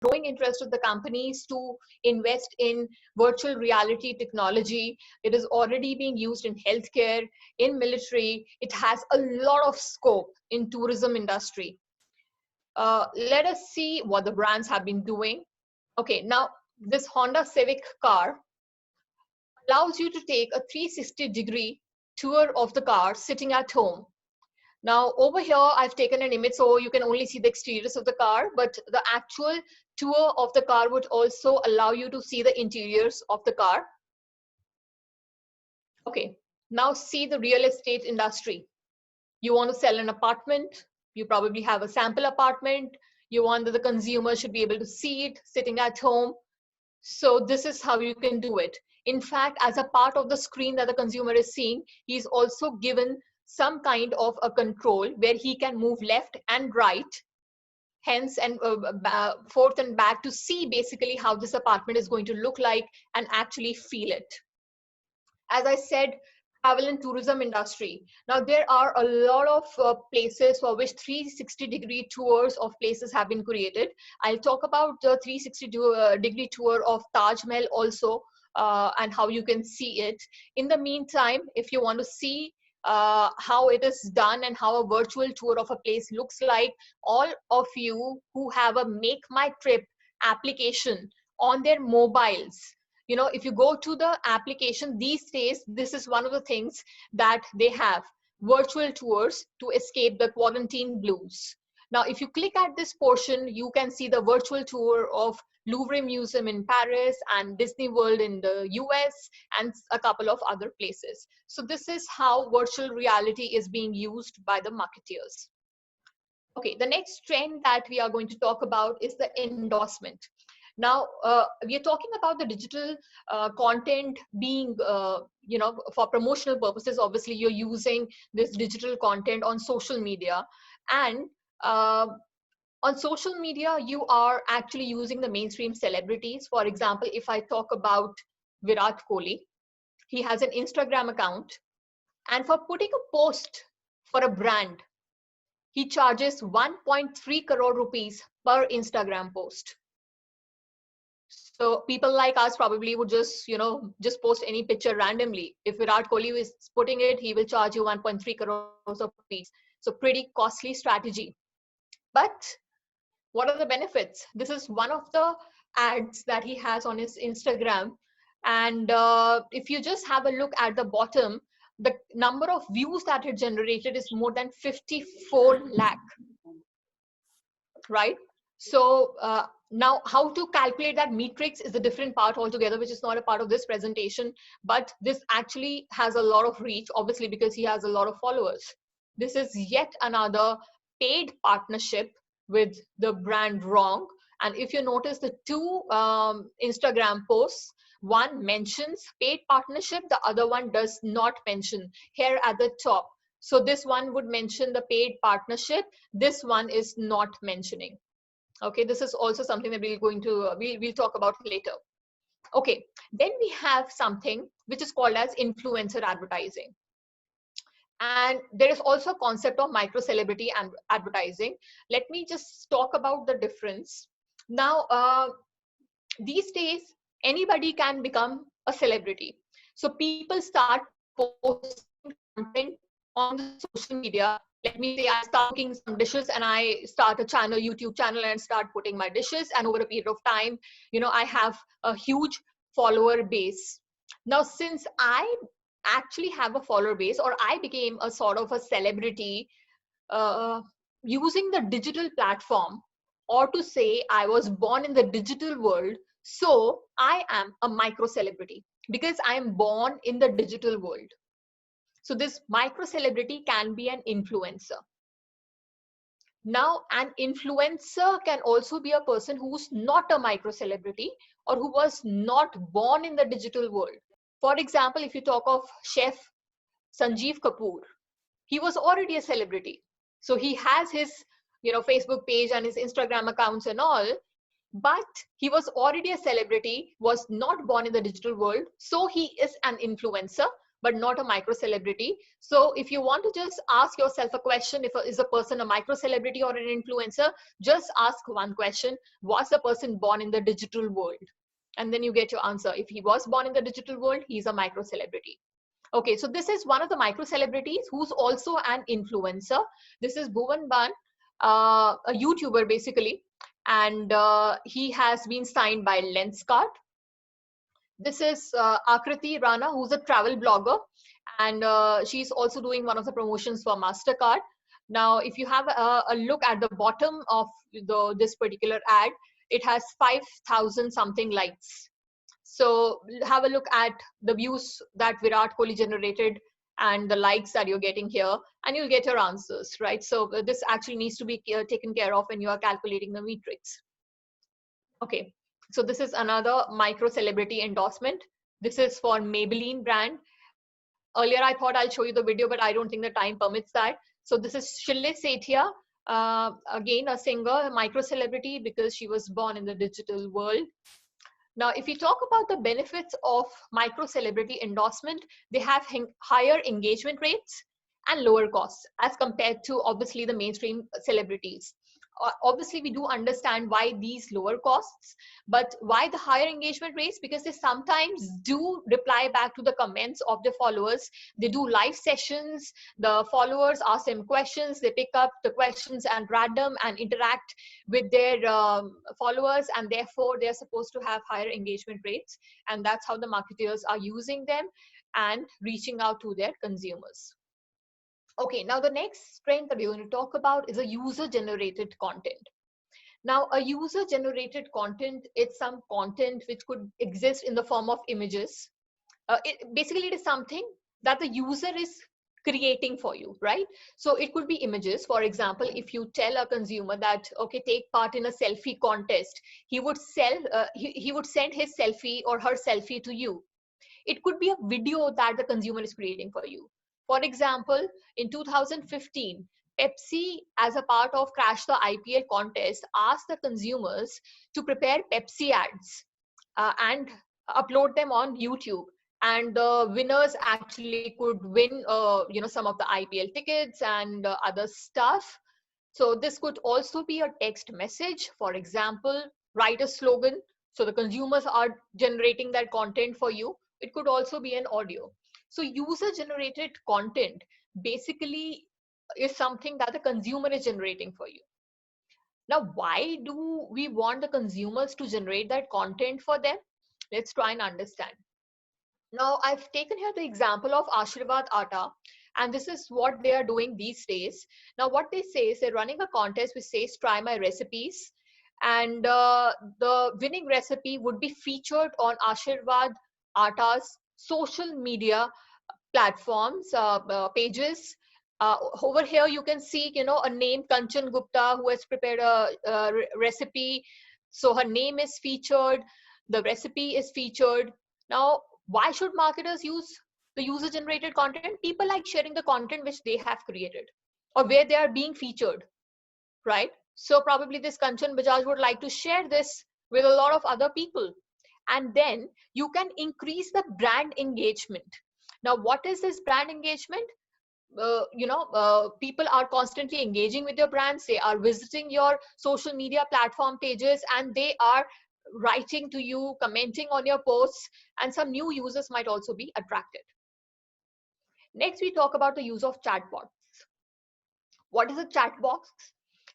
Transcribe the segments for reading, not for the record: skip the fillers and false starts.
growing interest of the companies to invest in virtual reality technology. It is already being used in healthcare, in military. It has a lot of scope in tourism industry. Let us see what the brands have been doing. Okay, now this Honda Civic car allows you to take a 360-degree tour of the car sitting at home. Now over here, I've taken an image so you can only see the exteriors of the car, but the actual tour of the car would also allow you to see the interiors of the car. Okay, now see the real estate industry. You want to sell an apartment, you probably have a sample apartment, you want that the consumer should be able to see it sitting at home. So this is how you can do it. In fact, as a part of the screen that the consumer is seeing, he's also given some kind of a control where he can move left and right, hence and forth and back to see basically how this apartment is going to look like and actually feel it. As I said, travel and tourism industry. Now there are a lot of places for which 360-degree tours of places have been created. I'll talk about the 360-degree tour of Taj Mahal also, and how you can see it. In the meantime, if you want to see how it is done and how a virtual tour of a place looks like, all of you who have a Make My Trip application on their mobiles, you know, if you go to the application these days, this is one of the things that they have, virtual tours to escape the quarantine blues. Now, if you click at this portion, you can see the virtual tour of Louvre Museum in Paris and Disney World in the US and a couple of other places. So this is how virtual reality is being used by the marketeers. Okay, the next trend that we are going to talk about is the endorsement. Now, we are talking about the digital content being, you know, for promotional purposes. Obviously, you're using this digital content on social media. And on social media, you are actually using the mainstream celebrities. For example, if I talk about Virat Kohli, he has an Instagram account. And for putting a post for a brand, he charges 1.3 crore rupees per Instagram post. So people like us probably would just, you know, just post any picture randomly. If Virat Kohli is putting it, he will charge you 1.3 crores of rupees. So pretty costly strategy. But what are the benefits? This is one of the ads that he has on his Instagram. And if you just have a look at the bottom, the number of views that it generated is more than 54 lakh, right? So now how to calculate that matrix is a different part altogether, which is not a part of this presentation, but this actually has a lot of reach, obviously, because he has a lot of followers. This is yet another paid partnership with the brand Wrong. And if you notice the two Instagram posts, one mentions paid partnership, the other one does not mention here at the top. So this one would mention the paid partnership. This one is not mentioning. Okay, this is also something that we'll talk about later. Okay, then we have something which is called as influencer advertising. And there is also a concept of micro celebrity and advertising. Let me just talk about the difference. Now, these days, anybody can become a celebrity. So people start posting content on the social media. Let me say I start cooking some dishes and I start a channel, YouTube channel, and start putting my dishes. And over a period of time, you know, I have a huge follower base. Now, since I actually have a follower base, or I became a sort of a celebrity using the digital platform, or to say I was born in the digital world, so I am a micro celebrity because I am born in the digital world. So this micro celebrity can be an influencer. Now, an influencer can also be a person who's not a micro celebrity or who was not born in the digital world. For example, if you talk of Chef Sanjeev Kapoor, he was already a celebrity. So he has his, you know, Facebook page and his Instagram accounts and all, but he was already a celebrity, was not born in the digital world. So he is an influencer, but not a micro celebrity. So if you want to just ask yourself a question, is a person a micro celebrity or an influencer, just ask one question: was the person born in the digital world? And then you get your answer. If he was born in the digital world, he's a micro celebrity. Okay, so this is one of the micro celebrities who's also an influencer. This is Bhuvan Ban, a YouTuber basically, and he has been signed by Lenskart. This is Akriti Rana, who's a travel blogger, and she's also doing one of the promotions for MasterCard. Now, if you have a look at the bottom of this particular ad, it has 5,000 something likes. So have a look at the views that Virat Kohli generated and the likes that you're getting here, and you'll get your answers, right? So this actually needs to be taken care of when you are calculating the metrics. Okay, so this is another micro celebrity endorsement. This is for Maybelline brand. Earlier, I thought I'll show you the video, but I don't think the time permits that. So this is Shille Sethia, again, a singer, a micro celebrity because she was born in the digital world. Now, if you talk about the benefits of micro celebrity endorsement, they have higher engagement rates and lower costs as compared to obviously the mainstream celebrities. Obviously, we do understand why these lower costs, but why the higher engagement rates? Because they sometimes do reply back to the comments of the followers. They do live sessions, the followers ask them questions, they pick up the questions and random and interact with their followers, and therefore they're supposed to have higher engagement rates, and that's how the marketers are using them and reaching out to their consumers. Okay, now the next trend that we're going to talk about is a user-generated content. Now, a user-generated content is some content which could exist in the form of images. Basically, it is something that the user is creating for you, right? So it could be images. For example, if you tell a consumer that, okay, take part in a selfie contest, he would he would send his selfie or her selfie to you. It could be a video that the consumer is creating for you. For example, in 2015, Pepsi, as a part of Crash the IPL contest, asked the consumers to prepare Pepsi ads and upload them on YouTube. And the winners actually could win, some of the IPL tickets and other stuff. So this could also be a text message. For example, write a slogan. So the consumers are generating that content for you. It could also be an audio. So user-generated content basically is something that the consumer is generating for you. Now, why do we want the consumers to generate that content for them? Let's try and understand. Now, I've taken here the example of Ashirvad Atta, and this is what they are doing these days. Now, what they say is they're running a contest which says, try my recipes. And the winning recipe would be featured on Ashirvad Atta's social media platforms, pages. Over here, you can see, a name, Kanchan Gupta, who has prepared a recipe. So her name is featured, the recipe is featured. Now, why should marketers use the user-generated content? People like sharing the content which they have created or where they are being featured, right? So probably this Kanchan Bajaj would like to share this with a lot of other people. And then you can increase the brand engagement. Now, what is this brand engagement? People are constantly engaging with your brands. They are visiting your social media platform pages, and they are writing to you, commenting on your posts, and some new users might also be attracted. Next, we talk about the use of chatbots. What is a chatbot?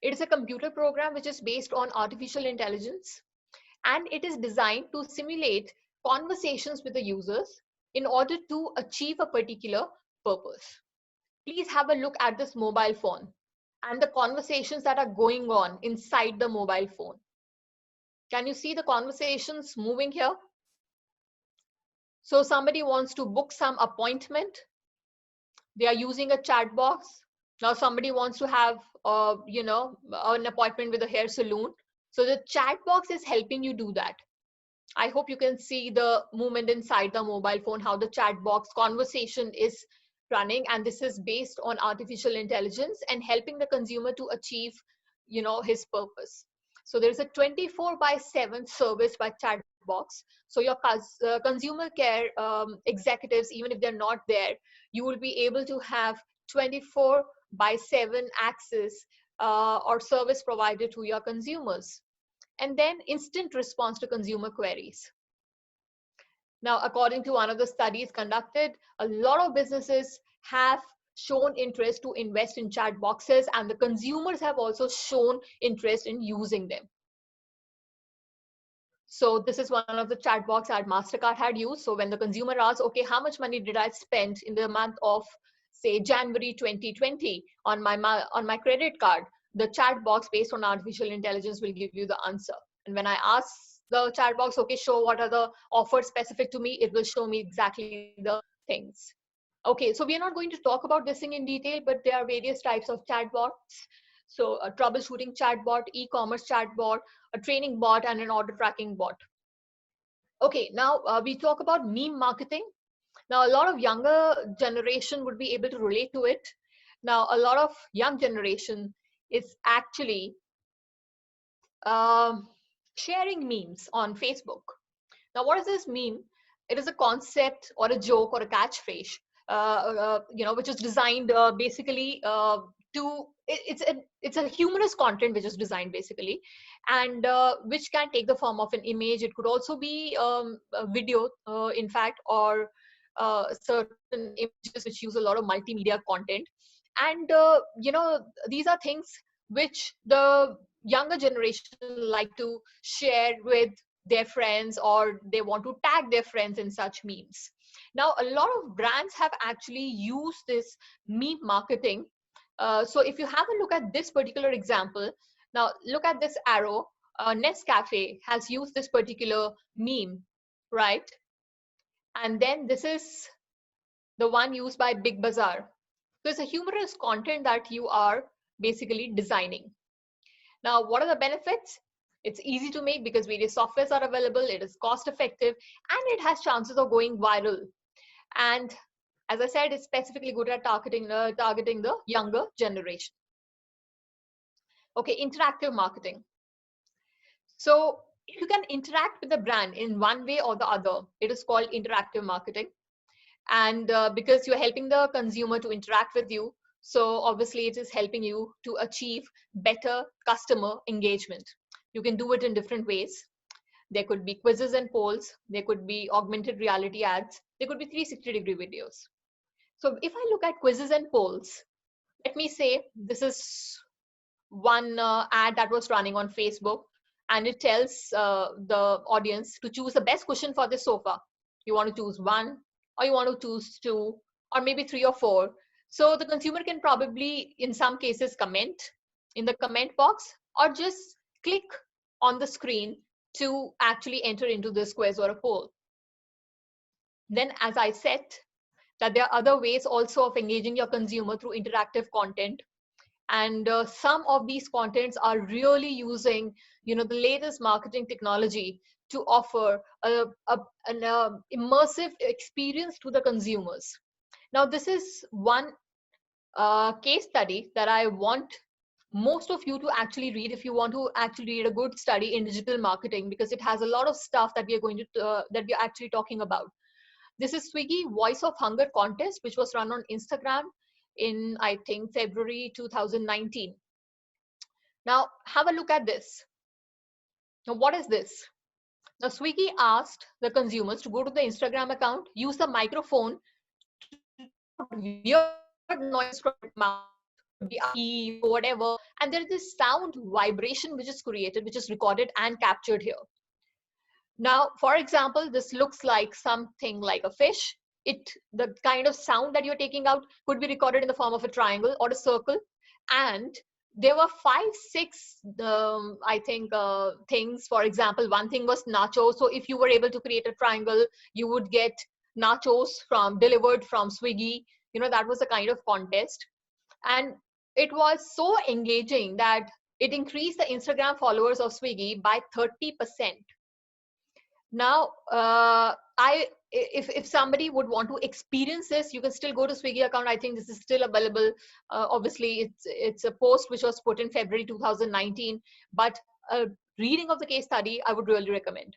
It is a computer program which is based on artificial intelligence, and it is designed to simulate conversations with the users in order to achieve a particular purpose. Please have a look at this mobile phone and the conversations that are going on inside the mobile phone. Can you see the conversations moving here? So somebody wants to book some appointment. They are using a chat box. Now somebody wants to have, an appointment with a hair salon. So the chat box is helping you do that. I hope you can see the movement inside the mobile phone, how the chat box conversation is running, and this is based on artificial intelligence and helping the consumer to achieve, his purpose. So there's a 24/7 service by Chatbots. So your consumer care executives, even if they're not there, you will be able to have 24/7 access or service provided to your consumers. And then instant response to consumer queries. Now, according to one of the studies conducted, a lot of businesses have shown interest to invest in chat boxes, and the consumers have also shown interest in using them. So this is one of the chat box that MasterCard had used. So when the consumer asks, okay, how much money did I spend in the month of, say, January 2020 on my credit card, the chat box based on artificial intelligence will give you the answer. And when I ask the chat box, okay, show what are the offers specific to me, it will show me exactly the things. Okay, so we are not going to talk about this thing in detail, but there are various types of chatbots. So a troubleshooting chatbot, e-commerce chatbot, a training bot, and an order tracking bot. Okay, now we talk about meme marketing. Now, a lot of younger generation would be able to relate to it. Now, a lot of young generation is actually sharing memes on Facebook. Now, what is this meme? It is a concept or a joke or a catchphrase, which is designed basically it's a humorous content which is designed basically, and which can take the form of an image. It could also be a video, in fact, or certain images which use a lot of multimedia content. And these are things which the younger generation like to share with their friends, or they want to tag their friends in such memes. Now, a lot of brands have actually used this meme marketing. So if you have a look at this particular example, now look at this arrow. Nescafe has used this particular meme, right? And then this is the one used by Big Bazaar. So it's a humorous content that you are basically designing. Now, what are the benefits? It's easy to make because various softwares are available, it is cost effective, and it has chances of going viral. And as I said, it's specifically good at targeting the younger generation. Okay, interactive marketing. So if you can interact with the brand in one way or the other, it is called interactive marketing. And because you're helping the consumer to interact with you, so obviously it is helping you to achieve better customer engagement. You can do it in different ways. There could be quizzes and polls. There could be augmented reality ads. There could be 360-degree videos. So if I look at quizzes and polls, let me say this is one ad that was running on Facebook, and it tells the audience to choose the best cushion for the sofa. You want to choose one, or you want to choose two, or maybe three or four. So the consumer can probably, in some cases, comment in the comment box, or just click on the screen to actually enter into this quiz or a poll. Then, as I said, that there are other ways also of engaging your consumer through interactive content. And some of these contents are really using the latest marketing technology to offer an immersive experience to the consumers. Now, this is one case study that I want most of you to actually read if you want to actually read a good study in digital marketing, because it has a lot of stuff that we are going to that we are actually talking about. This is Swiggy Voice of Hunger contest, which was run on Instagram in, I think, February 2019. Now, have a look at this. Now, what is this? Now, Swiggy asked the consumers to go to the Instagram account, use the microphone to weird noise from the mouth, be whatever, and there is this sound vibration which is created, which is recorded and captured here. Now, for example, this looks like something like a fish. The kind of sound that you're taking out could be recorded in the form of a triangle or a circle. And there were 5, 6, I think, things. For example, one thing was nachos. So if you were able to create a triangle, you would get nachos delivered from Swiggy. That was a kind of contest. And it was so engaging that it increased the Instagram followers of Swiggy by 30%. Now, if somebody would want to experience this, you can still go to Swiggy account. I think this is still available. Obviously, it's a post which was put in February 2019, but a reading of the case study, I would really recommend.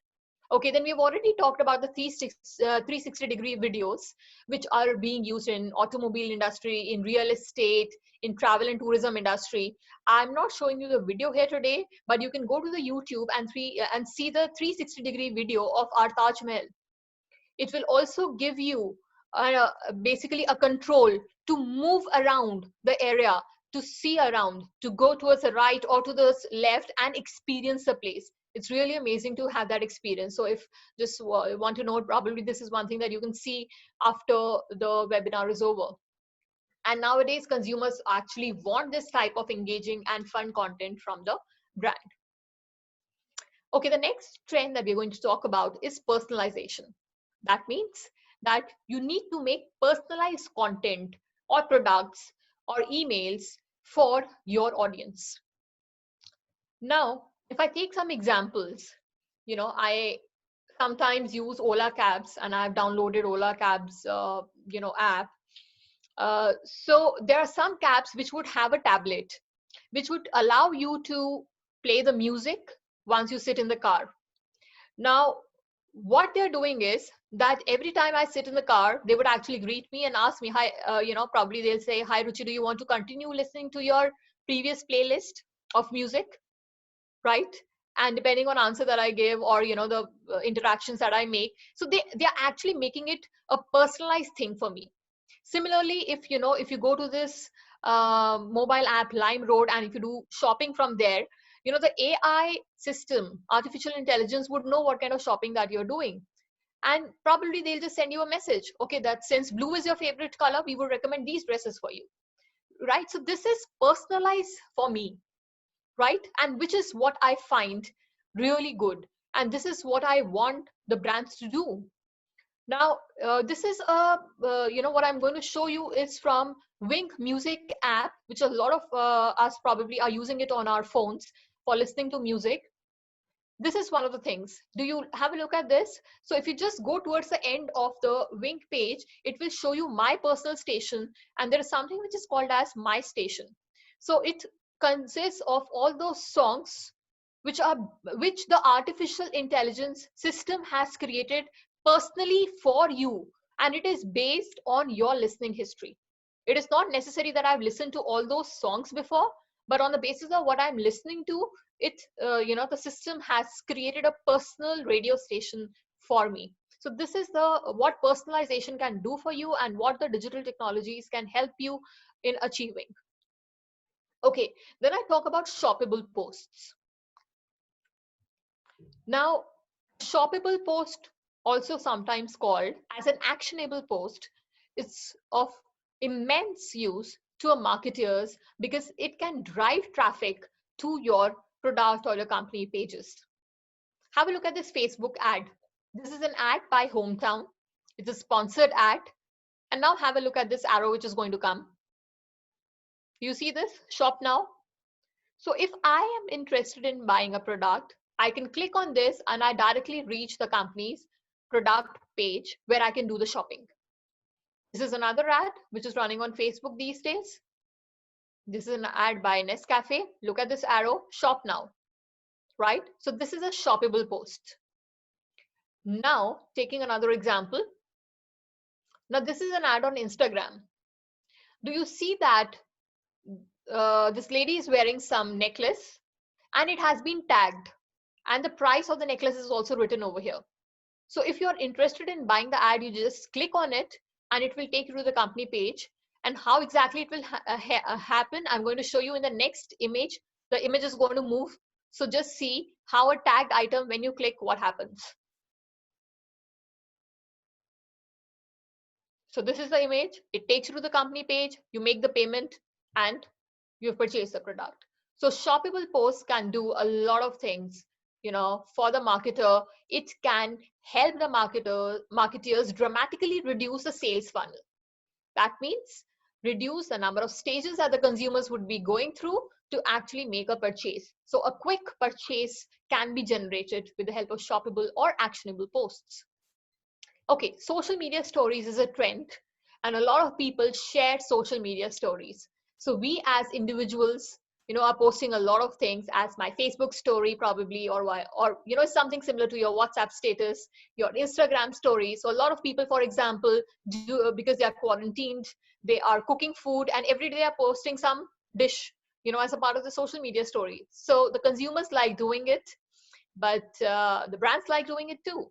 Okay, then we've already talked about the 360-degree videos, which are being used in automobile industry, in real estate, in travel and tourism industry. I'm not showing you the video here today, but you can go to the YouTube and see the 360-degree video of our Taj Mahal. It will also give you basically a control to move around the area, to see around, to go towards the right or to the left and experience the place. It's really amazing to have that experience. So if just want to know, probably this is one thing that you can see after the webinar is over. And nowadays, consumers actually want this type of engaging and fun content from the brand. Okay, the next trend that we're going to talk about is personalization. That means that you need to make personalized content or products or emails for your audience. Now, if I take some examples, I sometimes use Ola Cabs, and I've downloaded Ola Cabs, app. So there are some cabs which would have a tablet, which would allow you to play the music once you sit in the car. Now, what they're doing is that every time I sit in the car, they would actually greet me and ask me, hi, probably they'll say, hi, Ruchi, do you want to continue listening to your previous playlist of music? Right? And depending on answer that I give or, the interactions that I make, so they're actually making it a personalized thing for me. Similarly, if you go to this mobile app LimeRoad, and if you do shopping from there, the AI system, artificial intelligence, would know what kind of shopping that you're doing. And probably they'll just send you a message. Okay, that since blue is your favorite color, we would recommend these dresses for you. Right? So this is personalized for me. Right? And which is what I find really good. And this is what I want the brands to do. Now, this is what I'm going to show you is from Wink Music app, which a lot of us probably are using it on our phones for listening to music. This is one of the things. Do you have a look at this? So if you just go towards the end of the Wink page, it will show you my personal station, and there is something which is called as my station. So it consists of all those songs which the artificial intelligence system has created personally for you, and it is based on your listening history. It is not necessary that I've listened to all those songs before, but on the basis of what I'm listening to, the system has created a personal radio station for me. So this is what personalization can do for you and what the digital technologies can help you in achieving. Okay, then I talk about shoppable posts. Now, shoppable post, also sometimes called as an actionable post, is of immense use to a marketers because it can drive traffic to your product or your company pages. Have a look at this Facebook ad. This is an ad by Hometown. It's a sponsored ad. And now have a look at this arrow which is going to come. You see this? Shop now. So if I am interested in buying a product, I can click on this and I directly reach the company's product page where I can do the shopping. This is another ad which is running on Facebook these days. This is an ad by Nescafe. Look at this arrow, shop now, right? So this is a shoppable post. Now, taking another example. Now, this is an ad on Instagram. Do you see that this lady is wearing some necklace and it has been tagged, and the price of the necklace is also written over here. So if you're interested in buying the ad, you just click on it and it will take you to the company page. And how exactly it will happen, I'm going to show you in the next image. The image is going to move. So just see how a tagged item, when you click, what happens. So this is the image. It takes you to the company page. You make the payment and you've purchased the product. So shoppable posts can do a lot of things. For the marketer, it can help the marketers dramatically reduce the sales funnel. That means reduce the number of stages that the consumers would be going through to actually make a purchase. So a quick purchase can be generated with the help of shoppable or actionable posts. Okay, social media stories is a trend, and a lot of people share social media stories. So we as individuals are posting a lot of things as my Facebook story probably, or something similar to your WhatsApp status, your Instagram story. So a lot of people, for example, do, because they are quarantined, they are cooking food, and every day they are posting some dish, as a part of the social media story. So the consumers like doing it, but the brands like doing it too.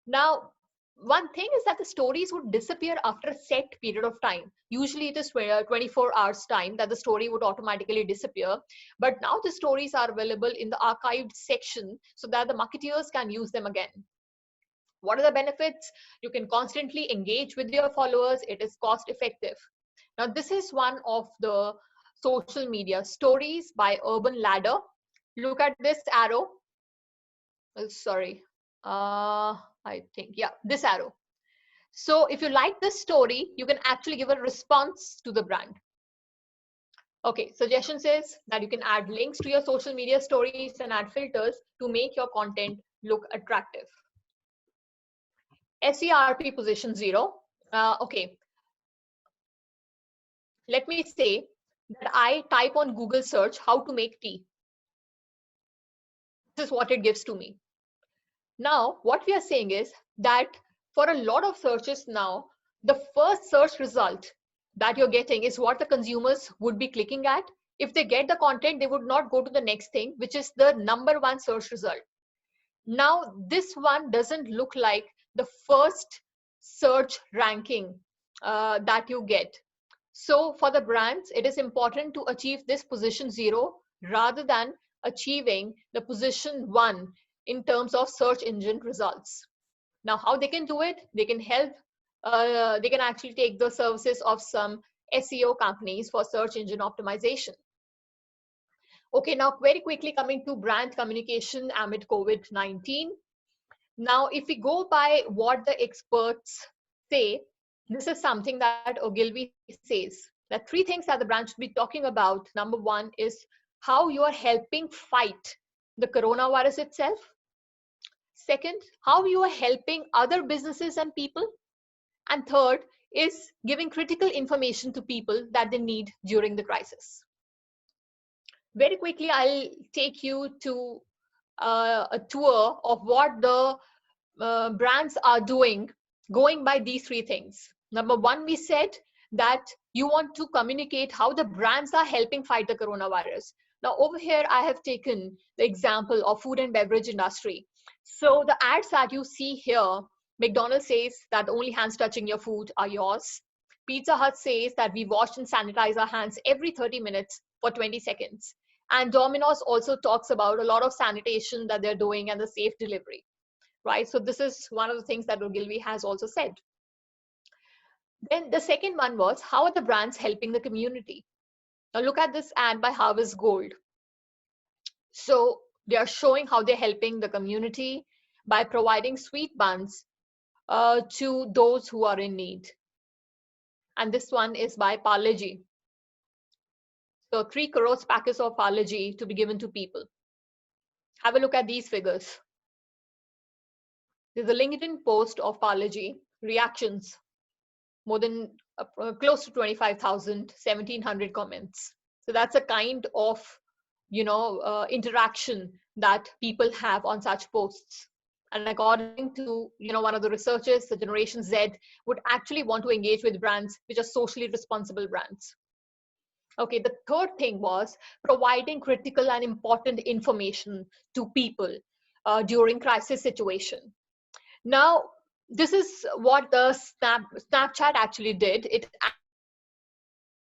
Now, one thing is that the stories would disappear after a set period of time. Usually it is 24 hours time that the story would automatically disappear. But now the stories are available in the archived section so that the marketeers can use them again. What are the benefits? You can constantly engage with your followers. It is cost effective. Now, this is one of the social media stories by Urban Ladder. Look at this arrow. Sorry. I think, yeah, this arrow. So if you like this story, you can actually give a response to the brand. Okay, suggestion says that you can add links to your social media stories and add filters to make your content look attractive. SERP position 0. Okay, let me say that I type on Google search how to make tea. This is what it gives to me. Now, what we are saying is that for a lot of searches now, the first search result that you're getting is what the consumers would be clicking at. If they get the content, they would not go to the next thing, which is the #1 search result. Now, this one doesn't look like the first search ranking that you get. So for the brands, it is important to achieve this position 0 rather than achieving the position 1 in terms of search engine results. Now, how they can do it? They can help, they can actually take the services of some SEO companies for search engine optimization. Okay, now very quickly coming to brand communication amid COVID-19. Now, if we go by what the experts say, this is something that Ogilvy says, that 3 things that the brand should be talking about. #1 is how you are helping fight the coronavirus itself. Second, how you are helping other businesses and people. And third is giving critical information to people that they need during the crisis. Very quickly, I'll take you to a tour of what the brands are doing, going by these 3 things. #1, we said that you want to communicate how the brands are helping fight the coronavirus. Now, over here, I have taken the example of food and beverage industry. So the ads that you see here, McDonald's says that only hands touching your food are yours. Pizza Hut says that we wash and sanitize our hands every 30 minutes for 20 seconds. And Domino's also talks about a lot of sanitation that they're doing and the safe delivery. Right? So this is one of the things that Ogilvy has also said. Then the second one was, how are the brands helping the community? Now look at this ad by Harvest Gold. So they are showing how they're helping the community by providing sweet buns to those who are in need. And this one is by Parle-G. So 3 crores packets of Parle-G to be given to people. Have a look at these figures. There's a LinkedIn post of Parle-G, reactions, more than close to 25,000, 1,700 comments. So that's a kind of, interaction that people have on such posts. And according to, one of the researchers, the Generation Z would actually want to engage with brands which are socially responsible brands. Okay, the third thing was providing critical and important information to people during crisis situation. Now, this is what the Snapchat actually did. It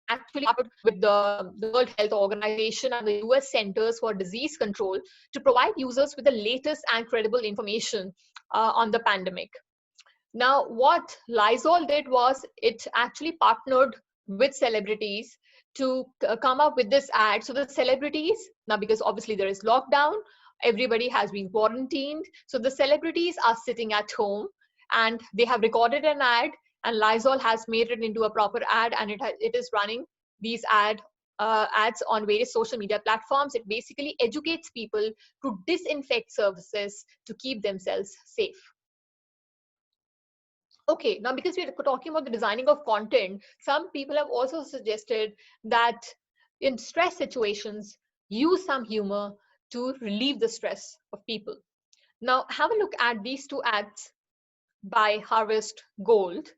actually partnered with the World Health Organization and the US Centers for Disease Control to provide users with the latest and credible information on the pandemic. Now, what Lysol did was it actually partnered with celebrities to come up with this ad. So the celebrities, now because obviously there is lockdown, everybody has been quarantined. So the celebrities are sitting at home and they have recorded an ad, and Lysol has made it into a proper ad, and it is running these ads on various social media platforms. It basically educates people to disinfect surfaces to keep themselves safe. Okay, now because we're talking about the designing of content, some people have also suggested that in stress situations, use some humor to relieve the stress of people. Now, have a look at these two ads by Harvest Gold.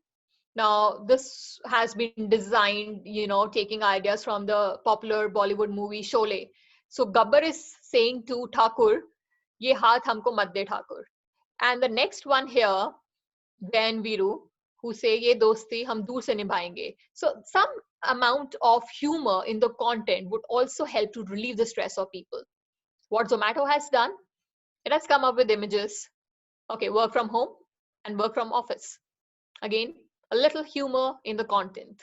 Now, this has been designed, taking ideas from the popular Bollywood movie Sholay. So, Gabbar is saying to Thakur, "Ye haath humko mat de Thakur." And the next one here, Ben Viru, who say, "Ye dosti hum dur se nibhayenge." So, some amount of humor in the content would also help to relieve the stress of people. What Zomato has done, it has come up with images. Okay, work from home and work from office. Again, a little humor in the content.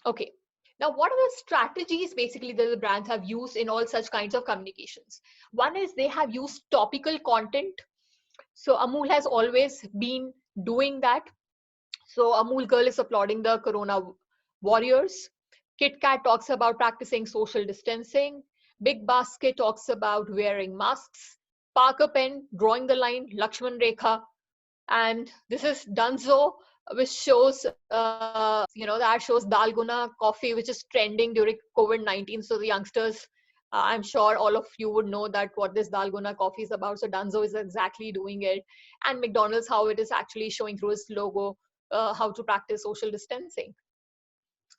Okay, now what are the strategies basically that the brands have used in all such kinds of communications? One is they have used topical content. So Amul has always been doing that. So Amul Girl is applauding the Corona warriors. Kit Kat talks about practicing social distancing. Big Basket talks about wearing masks. Parker Pen drawing the line Lakshman Rekha. And this is Dunzo, which shows, that shows Dalgona coffee, which is trending during COVID-19. So the youngsters, I'm sure all of you would know that what this Dalgona coffee is about. So Dunzo is exactly doing it. And McDonald's, how it is actually showing through its logo, how to practice social distancing.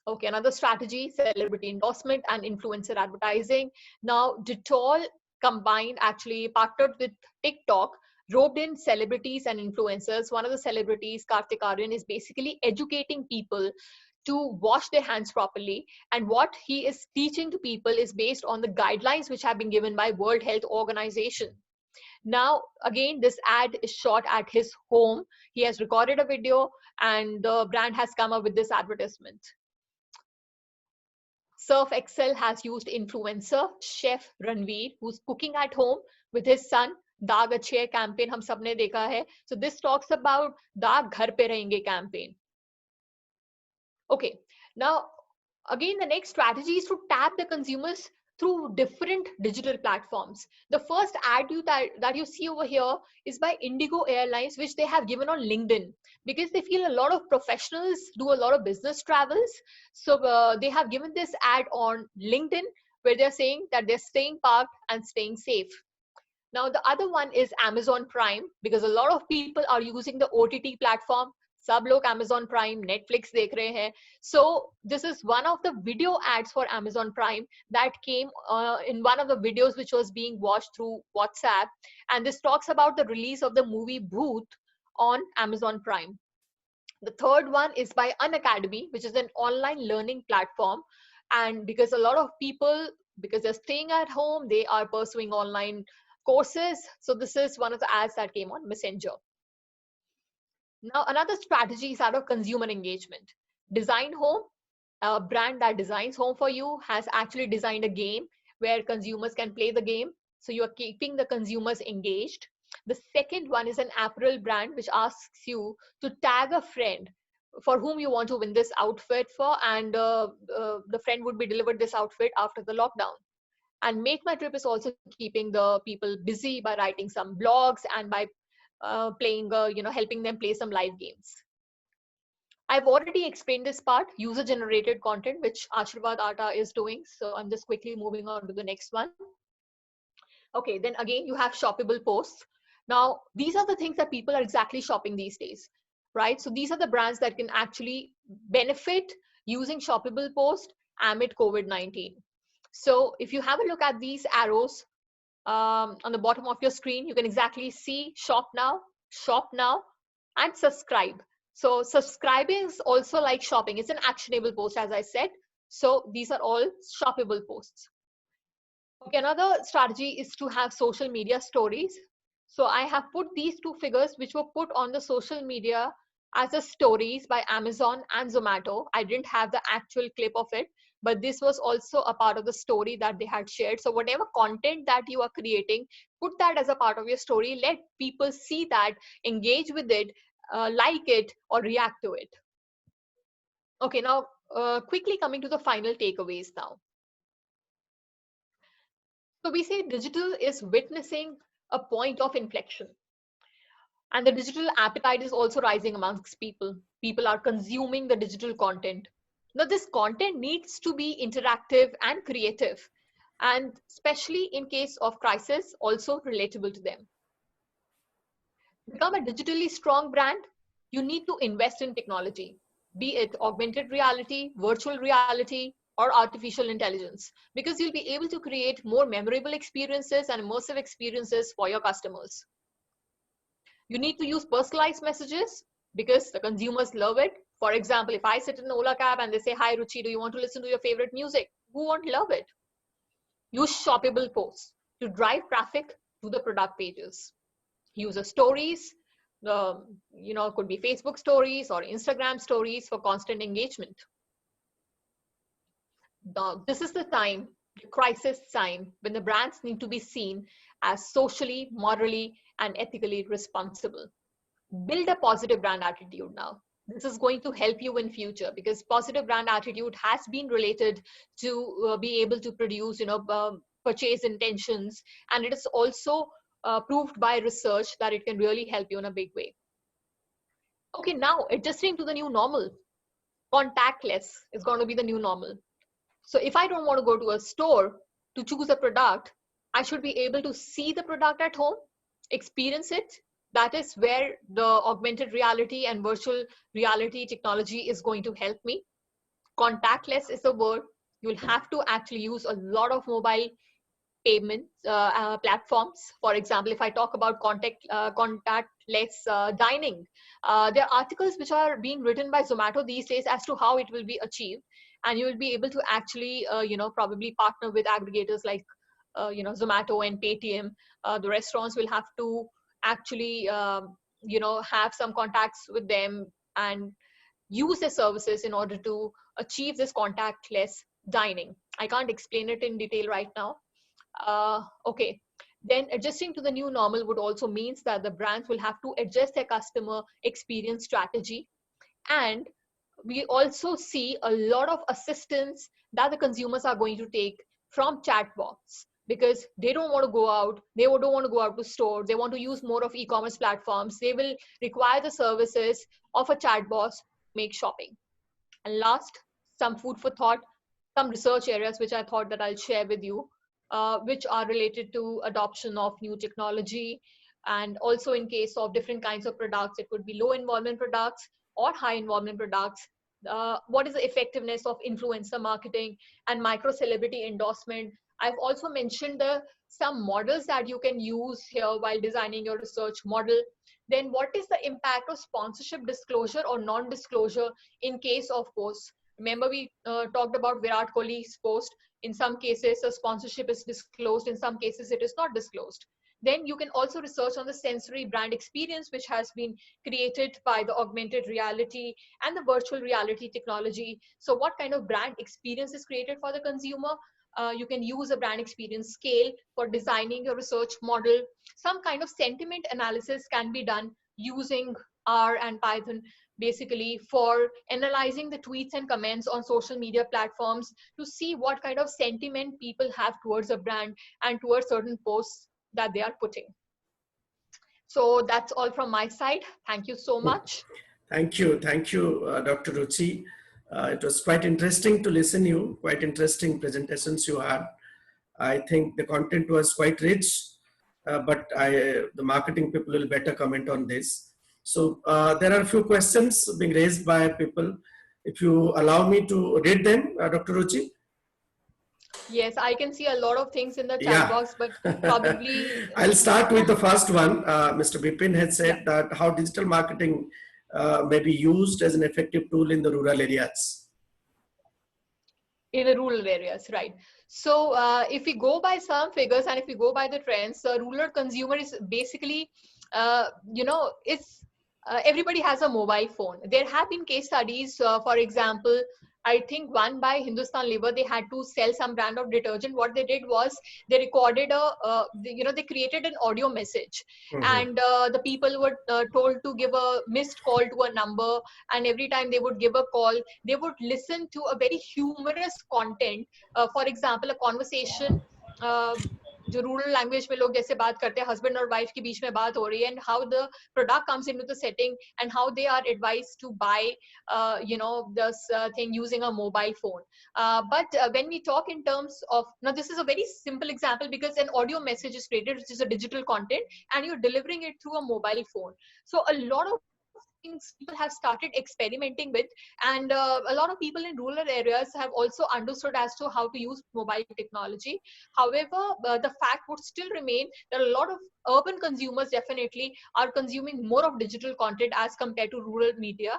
Okay, another strategy, celebrity endorsement and influencer advertising. Now, Dettol combined, actually partnered with TikTok, roped in celebrities and influencers. One of the celebrities, Kartik Aaryan, is basically educating people to wash their hands properly. And what he is teaching to people is based on the guidelines which have been given by World Health Organization. Now, again, this ad is shot at his home. He has recorded a video and the brand has come up with this advertisement. Surf Excel has used influencer chef Ranveer, who's cooking at home with his son. दाग अच्छे है campaign हम सबने देखा है. So this talks about दाग घर पे रहेंगे campaign. Okay, now again the next strategy is to tap the consumers through different digital platforms. The first ad that you see over here is by Indigo Airlines, which they have given on LinkedIn, because they feel a lot of professionals do a lot of business travels. So they have given this ad on LinkedIn where they're saying that they're staying parked and staying safe. Now, the other one is Amazon Prime, because a lot of people are using the OTT platform. सब लोग Amazon Prime, Netflix देख रहे हैं. So this is one of the video ads for Amazon Prime that came in one of the videos which was being watched through WhatsApp. And this talks about the release of the movie Bhoot on Amazon Prime. The third one is by Unacademy, which is an online learning platform. And because a lot of people, because they're staying at home, they are pursuing online courses. So this is one of the ads that came on Messenger. Now, another strategy is out of consumer engagement. Design Home, a brand that designs home for you, has actually designed a game where consumers can play the game. So you are keeping the consumers engaged. The second one is an apparel brand which asks you to tag a friend for whom you want to win this outfit for, and the friend would be delivered this outfit after the lockdown. And Make My Trip is also keeping the people busy by writing some blogs and by playing, helping them play some live games. I've already explained this part, user-generated content, which Ashirvad Atta is doing. So I'm just quickly moving on to the next one. Okay, then again, you have shoppable posts. Now, these are the things that people are exactly shopping these days, right? So these are the brands that can actually benefit using shoppable post amid COVID-19. So if you have a look at these arrows on the bottom of your screen, you can exactly see shop now, and subscribe. So subscribing is also like shopping. It's an actionable post, as I said. So these are all shoppable posts. Okay, another strategy is to have social media stories. So I have put these two figures which were put on the social media as a stories by Amazon and Zomato. I didn't have the actual clip of it, but this was also a part of the story that they had shared. So whatever content that you are creating, put that as a part of your story. Let people see that, engage with it, like it, or react to it. Okay, now quickly coming to the final takeaways now. So we say digital is witnessing a point of inflection. And the digital appetite is also rising amongst people. People are consuming the digital content. Now, this content needs to be interactive and creative, and especially in case of crisis, also relatable to them. To become a digitally strong brand, you need to invest in technology, be it augmented reality, virtual reality, or artificial intelligence, because you'll be able to create more memorable experiences and immersive experiences for your customers. You need to use personalized messages because the consumers love it. For example, if I sit in an Ola cab and they say, "Hi Ruchi, do you want to listen to your favorite music?" Who won't love it? Use shoppable posts to drive traffic to the product pages. User stories, could be Facebook stories or Instagram stories for constant engagement. Now, this is the time, the crisis time, when the brands need to be seen as socially, morally, and ethically responsible. Build a positive brand attitude now. This is going to help you in future, because positive brand attitude has been related to be able to produce, purchase intentions, and it is also proved by research that it can really help you in a big way. Okay, now adjusting to the new normal. Contactless is going to be the new normal. So if I don't want to go to a store to choose a product, I should be able to see the product at home, experience it. That is where the augmented reality and virtual reality technology is going to help me. Contactless is the word. You'll have to actually use a lot of mobile payment platforms. For example, if I talk about contactless dining, there are articles which are being written by Zomato these days as to how it will be achieved, and you will be able to actually, probably partner with aggregators like, Zomato and Paytm. The restaurants will have to actually, have some contacts with them and use their services in order to achieve this contactless dining. I can't explain it in detail right now. Okay, then adjusting to the new normal would also means that the brands will have to adjust their customer experience strategy. And we also see a lot of assistance that the consumers are going to take from chatbots, because they don't want to go out, they don't want to go out to stores, they want to use more of e-commerce platforms. They will require the services of a chatbot to make shopping. And last, some food for thought, some research areas which I thought that I'll share with you, which are related to adoption of new technology. And also in case of different kinds of products, it could be low involvement products or high involvement products. What is the effectiveness of influencer marketing and micro celebrity endorsement? I've also mentioned some models that you can use here while designing your research model. Then what is the impact of sponsorship disclosure or non-disclosure in case of posts? Remember, we talked about Virat Kohli's post. In some cases, a sponsorship is disclosed. In some cases, it is not disclosed. Then you can also research on the sensory brand experience, which has been created by the augmented reality and the virtual reality technology. So what kind of brand experience is created for the consumer? You can use a brand experience scale for designing your research model. Some kind of sentiment analysis can be done using R and Python, basically for analyzing the tweets and comments on social media platforms to see what kind of sentiment people have towards a brand and towards certain posts that they are putting. So that's all from my side. Thank you so much. Thank you, Dr. Ruchi. It was quite interesting to listen you, quite interesting presentations you had. I think the content was quite rich, but the marketing people will better comment on this. So there are a few questions being raised by people. If you allow me to read them, Dr. Ruchi. Yes, I can see a lot of things in the chat box, but probably... I'll start with the first one. Mr. Bipin had said that how digital marketing may be used as an effective tool in the rural areas. In the rural areas, right? So if we go by some figures and if we go by the trends, the rural consumer is basically, everybody has a mobile phone. There have been case studies, for example, I think one by Hindustan Liver, they had to sell some brand of detergent. What they did was they recorded they created an audio message, and the people were told to give a missed call to a number, and every time they would give a call, they would listen to a very humorous content. For example, a conversation जो rural language में लोग जैसे बात करते हैं, husband और wife के बीच में बात हो रही है, and how the product comes into the setting and how they are advised to buy this thing using a mobile phone. But when we talk in terms of, now this is a very simple example because an audio message is created, which is a digital content, and you're delivering it through a mobile phone. So a lot of things people have started experimenting with, and a lot of people in rural areas have also understood as to how to use mobile technology. However, the fact would still remain that a lot of urban consumers definitely are consuming more of digital content as compared to rural media,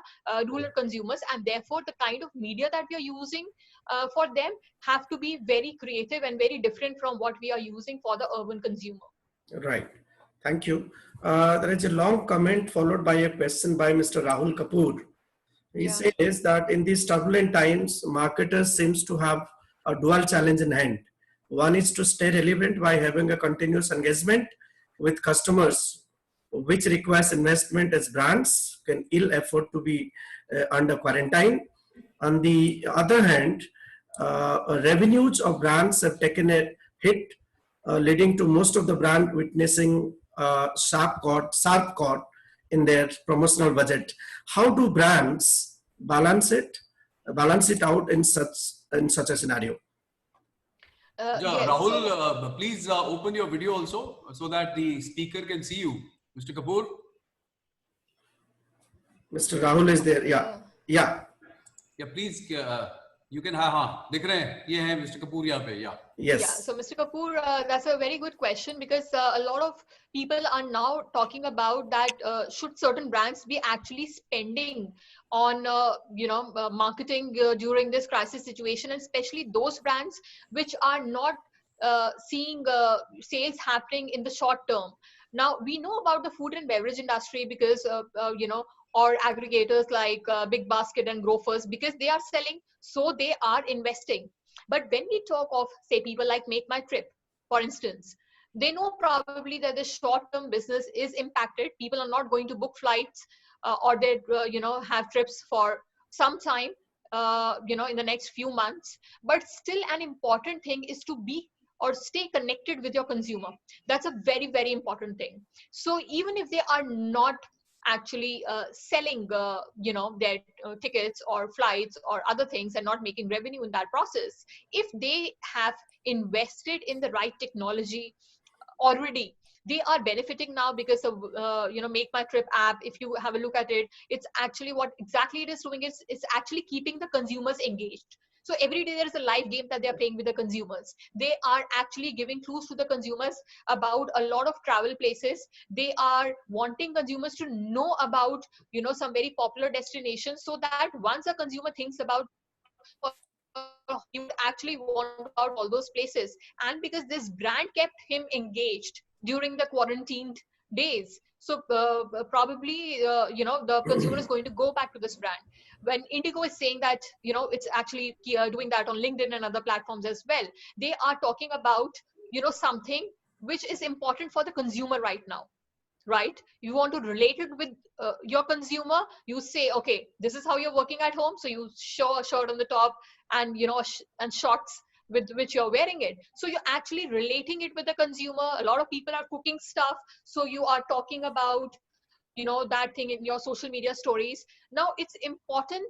rural consumers, and therefore the kind of media that we are using for them have to be very creative and very different from what we are using for the urban consumer. Right. Thank you. There is a long comment followed by a question by Mr. Rahul Kapoor. He says that in these turbulent times, marketers seems to have a dual challenge in hand. One is to stay relevant by having a continuous engagement with customers, which requires investment as brands can ill afford to be under quarantine. On the other hand, revenues of brands have taken a hit, leading to most of the brand witnessing sharp cut in their promotional budget. How do brands balance it out in such a scenario? Yes, Rahul, please open your video also so that the speaker can see you. Mr. Kapoor. Mr. Rahul is there. Yeah. Please. You can have. दिख रहे हैं, ये हैं Mr. Kapoor यहाँ पे. Yes. Yeah. So Mr. Kapoor, that's a very good question because a lot of people are now talking about that should certain brands be actually spending on marketing during this crisis situation, and especially those brands which are not seeing sales happening in the short term. Now we know about the food and beverage industry because or aggregators like Big Basket and Grofers, because they are selling, so they are investing. But when we talk of, say, people like Make My Trip, for instance, they know probably that the short-term business is impacted. People are not going to book flights or they, have trips for some time, in the next few months. But still, an important thing is to be or stay connected with your consumer. That's a very, very important thing. So even if they are not actually selling their tickets or flights or other things and not making revenue in that process, if they have invested in the right technology already, they are benefiting now because of Make My Trip app. If you have a look at it, it's actually what exactly it is doing is it's actually keeping the consumers engaged. So every day there is a live game that they are playing with the consumers. They are actually giving clues to the consumers about a lot of travel places. They are wanting consumers to know about, some very popular destinations, so that once a consumer thinks about he would actually want to know about all those places. And because this brand kept him engaged during the quarantined days, so probably the consumer is going to go back to this brand. When Indigo is saying that it's actually doing that on LinkedIn and other platforms as well, they are talking about something which is important for the consumer right now, right? You want to relate it with your consumer. You say, okay, this is how you're working at home, so you show a shirt on the top and and shorts with which you're wearing it, so you're actually relating it with the consumer. A lot of people are cooking stuff, so you are talking about that thing in your social media stories. Now it's important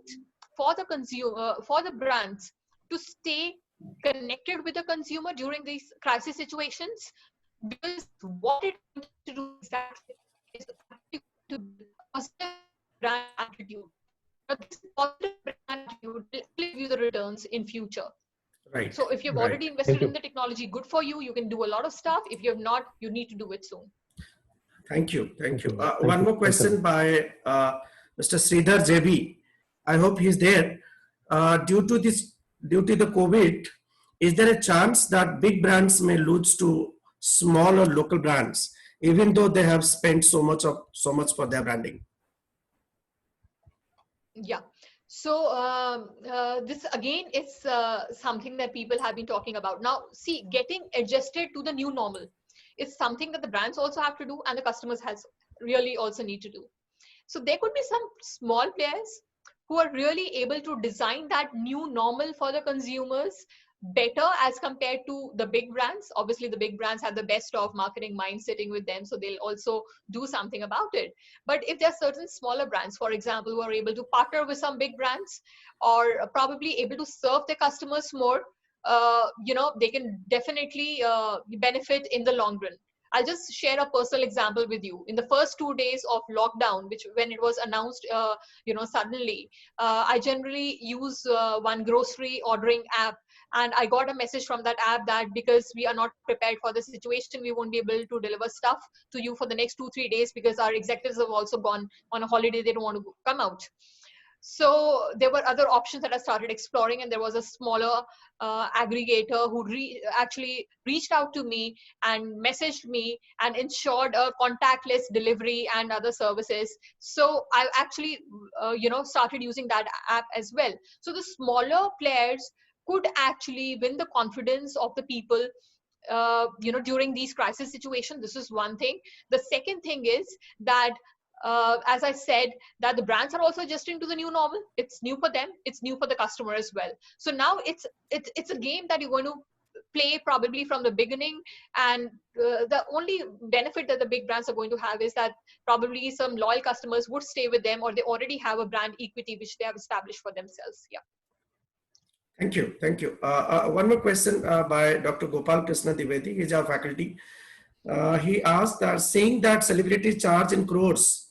for the consumer, for the brands, to stay connected with the consumer during these crisis situations, because what it's going to do exactly is actually to build a positive brand attitude. Now this positive brand attitude will give you the returns in future. Right. So if you've already invested in the technology, good for you. You can do a lot of stuff. If you have not, you need to do it soon. Thank you. One more question by Mr. Sridhar JB. I hope he's there. Due to the COVID, is there a chance that big brands may lose to small or local brands, even though they have spent so much for their branding? Yeah. So this again is something that people have been talking about. Now, see, getting adjusted to the new normal is something that the brands also have to do, and the customers really also need to do. So there could be some small players who are really able to design that new normal for the consumers better as compared to the big brands. Obviously, the big brands have the best of marketing mind sitting with them, so they'll also do something about it. But if there are certain smaller brands, for example, who are able to partner with some big brands, or probably able to serve their customers more, they can definitely benefit in the long run. I'll just share a personal example with you. In the first 2 days of lockdown, which when it was announced, suddenly, I generally use one grocery ordering app, and I got a message from that app that because we are not prepared for the situation, we won't be able to deliver stuff to you for the next 2-3 days because our executives have also gone on a holiday. They don't want to come out. So there were other options that I started exploring, and there was a smaller aggregator who actually reached out to me and messaged me and ensured a contactless delivery and other services. So I actually, started using that app as well. So the smaller players could actually win the confidence of the people during these crisis situations. This is one thing. The second thing is that as I said, that the brands are also adjusting to the new normal. It's new for them. It's new for the customer as well. So now it's a game that you're going to play probably from the beginning. And the only benefit that the big brands are going to have is that probably some loyal customers would stay with them, or they already have a brand equity which they have established for themselves. Yeah. Thank you. Thank you. One more question by Dr. Gopal Krishna Dwivedi. He's our faculty. He asked that saying that celebrities charge in crores,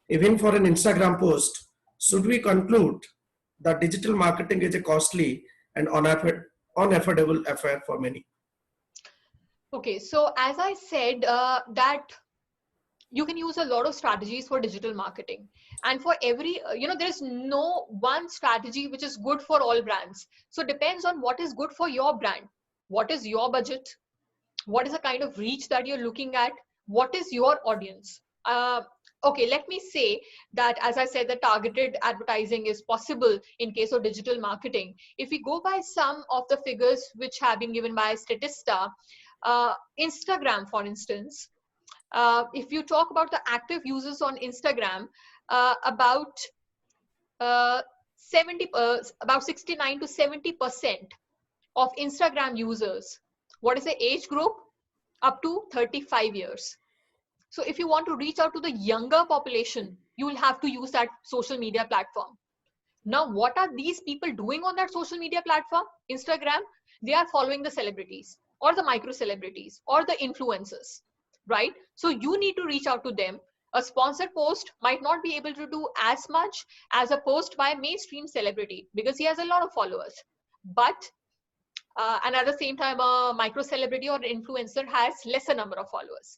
even for an Instagram post, should we conclude that digital marketing is a costly and unaffordable affair for many? Okay, so as I said, that you can use a lot of strategies for digital marketing, and for every there's no one strategy which is good for all brands. So it depends on what is good for your brand, what is your budget, what is the kind of reach that you're looking at, what is your audience. Okay, let me say that, as I said, the targeted advertising is possible in case of digital marketing. If we go by some of the figures which have been given by Statista, Instagram, for instance, if you talk about the active users on Instagram, about 69 to 70% of Instagram users, what is the age group? Up to 35 years. So if you want to reach out to the younger population, you will have to use that social media platform. Now, what are these people doing on that social media platform, Instagram? They are following the celebrities or the micro celebrities or the influencers, right? So you need to reach out to them. A sponsored post might not be able to do as much as a post by a mainstream celebrity because he has a lot of followers. But and at the same time, a micro celebrity or influencer has lesser number of followers.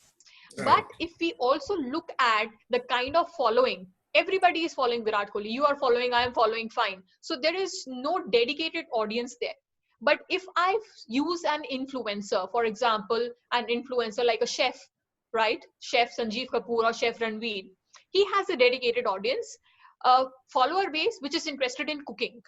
Right. But if we also look at the kind of following, everybody is following Virat Kohli. You are following, I am following, fine. So there is no dedicated audience there. But if I use an influencer, for example, an influencer like a chef, right? Chef Sanjeev Kapoor or Chef Ranveer, he has a dedicated audience, a follower base which is interested in cooking,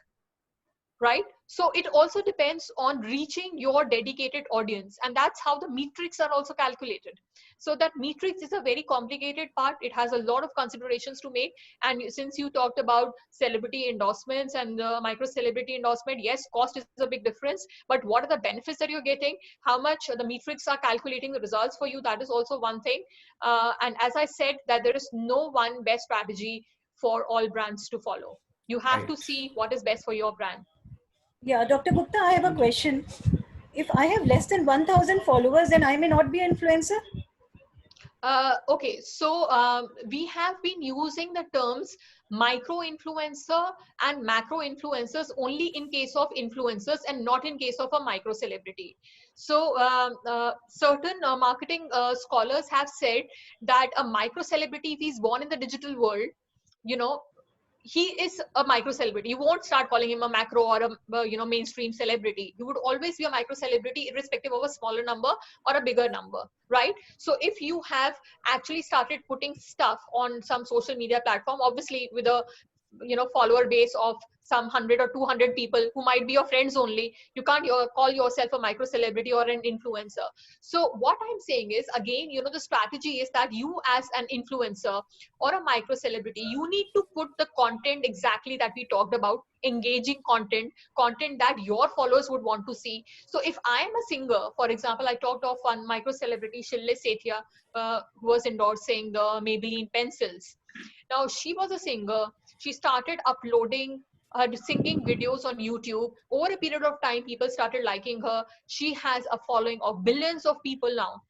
right? So it also depends on reaching your dedicated audience, and that's how the metrics are also calculated. So that metrics is a very complicated part. It has a lot of considerations to make. And since you talked about celebrity endorsements and micro celebrity endorsement, yes, cost is a big difference, but what are the benefits that you're getting? How much the metrics are calculating the results for you? That is also one thing. And as I said, that there is no one best strategy for all brands to follow. You have to see what is best for your brand. Yeah, Dr. Gupta, I have a question. If I have less than 1,000 followers, then I may not be an influencer? Okay, so we have been using the terms micro influencer and macro influencers only in case of influencers and not in case of a micro celebrity. So certain marketing scholars have said that a micro celebrity, if he's born in the digital world, he is a micro celebrity. You won't start calling him a macro or a mainstream celebrity. He would always be a micro celebrity irrespective of a smaller number or a bigger number, right? So if you have actually started putting stuff on some social media platform, obviously with a follower base of some 100 or 200 people who might be your friends only. You can't call yourself a micro celebrity or an influencer. So what I'm saying is, again, the strategy is that you as an influencer or a micro celebrity, you need to put the content exactly that we talked about, engaging content that your followers would want to see. So if I am a singer, for example, I talked of one micro celebrity, Shille Sethia, who was endorsing the Maybelline pencils. Now, she was a singer. She started uploading her singing videos on YouTube. Over a period of time, people started liking her. She has a following of billions of people now,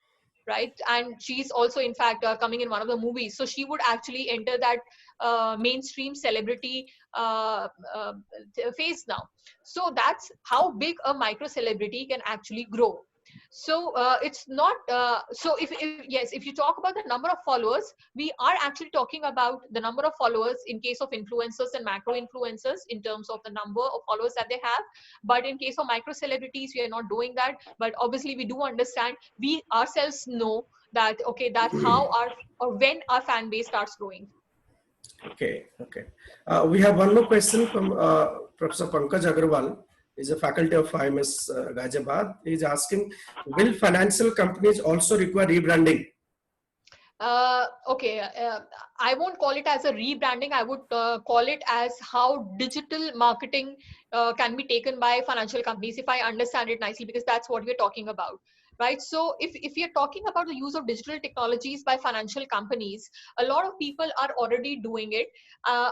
right? And she's also, in fact, coming in one of the movies. So she would actually enter that mainstream celebrity phase now. So that's how big a micro celebrity can actually grow. So it's not so if you talk about the number of followers, we are actually talking about the number of followers in case of influencers and macro influencers in terms of the number of followers that they have. But in case of micro celebrities, we are not doing that. But obviously we do understand, we ourselves know that, okay, that's how when our fan base starts growing. Okay. We have one more question from Professor Pankaj Agarwal. He's a faculty of IMS Ghaziabad. He's asking, will financial companies also require rebranding? Okay, I won't call it as a rebranding. I would call it as how digital marketing can be taken by financial companies, if I understand it nicely, because that's what we're talking about. Right. So if you're talking about the use of digital technologies by financial companies, a lot of people are already doing it.